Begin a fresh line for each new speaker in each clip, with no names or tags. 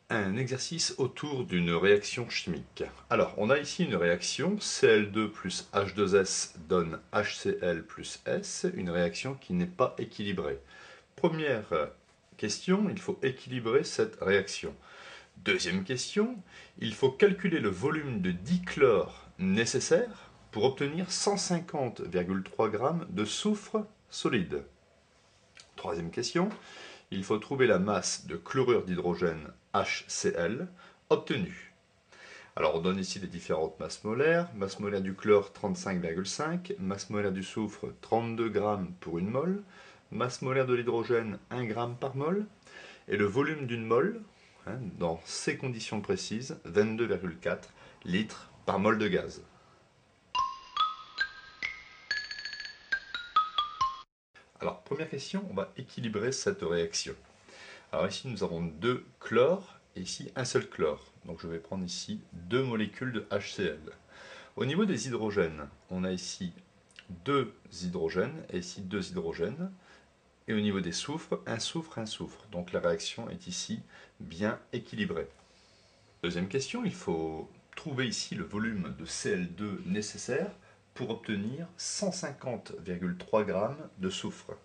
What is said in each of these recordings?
Un exercice autour d'une réaction chimique. Alors, on a ici une réaction Cl2 plus H2S donne HCl plus S, une réaction qui n'est pas équilibrée. Première question, il faut équilibrer cette réaction. Deuxième question, il faut calculer le volume de dichlore nécessaire pour obtenir 150,3 g de soufre solide. Troisième question, il faut trouver la masse de chlorure d'hydrogène HCl obtenue. Alors on donne ici les différentes masses molaires. Masse molaire du chlore 35,5, masse molaire du soufre 32 g pour une mole, masse molaire de l'hydrogène 1 g par mol, et le volume d'une mole, dans ces conditions précises, 22,4 litres par mol de gaz. Alors première question, on va équilibrer cette réaction. Alors ici nous avons deux chlores et ici un seul chlore. Donc je vais prendre ici deux molécules de HCl. Au niveau des hydrogènes, on a ici deux hydrogènes et ici deux hydrogènes. Et au niveau des soufres, un soufre, un soufre. Donc la réaction est ici bien équilibrée. Deuxième question, il faut trouver ici le volume de Cl2 nécessaire pour obtenir 150,3 g de soufre.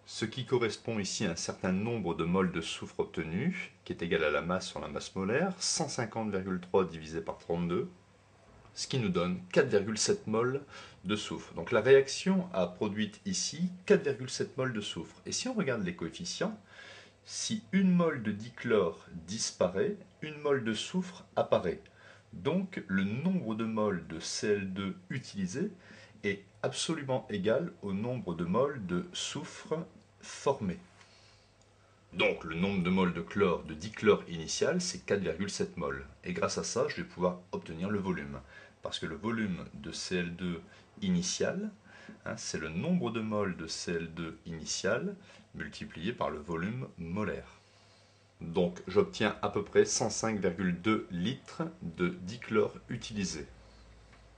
Ce qui correspond ici à un certain nombre de moles de soufre obtenu, qui est égal à la masse sur la masse molaire, 150,3 divisé par 32, ce qui nous donne 4,7 moles de soufre. Donc la réaction a produit ici 4,7 moles de soufre. Et si on regarde les coefficients, si une mole de dichlore disparaît, une mole de soufre apparaît. Donc le nombre de moles de Cl2 utilisé est absolument égal au nombre de moles de soufre formé. Donc le nombre de moles de chlore, de dichlore initial, c'est 4,7 moles. Et grâce à ça, je vais pouvoir obtenir le volume. Parce que le volume de Cl2 initial, c'est le nombre de moles de Cl2 initial multiplié par le volume molaire. Donc j'obtiens à peu près 105,2 litres de dichlore utilisé.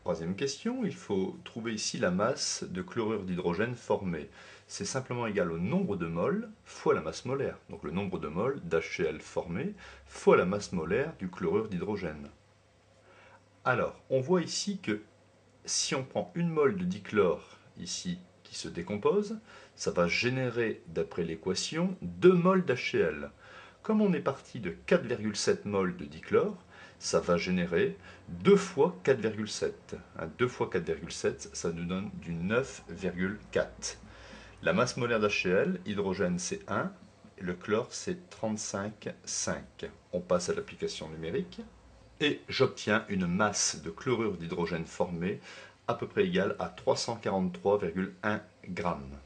Troisième question, il faut trouver ici la masse de chlorure d'hydrogène formée. C'est simplement égal au nombre de moles fois la masse molaire. Donc le nombre de moles d'HCl formé fois la masse molaire du chlorure d'hydrogène. Alors, on voit ici que si on prend une mole de dichlore ici qui se décompose, ça va générer, d'après l'équation, 2 moles d'HCl. Comme on est parti de 4,7 moles de dichlore, ça va générer 2 fois 4,7. 2 fois 4,7, ça nous donne du 9,4. La masse molaire d'HCl, hydrogène c'est 1, et le chlore c'est 35,5. On passe à l'application numérique, et j'obtiens une masse de chlorure d'hydrogène formée à peu près égale à 343,1 grammes.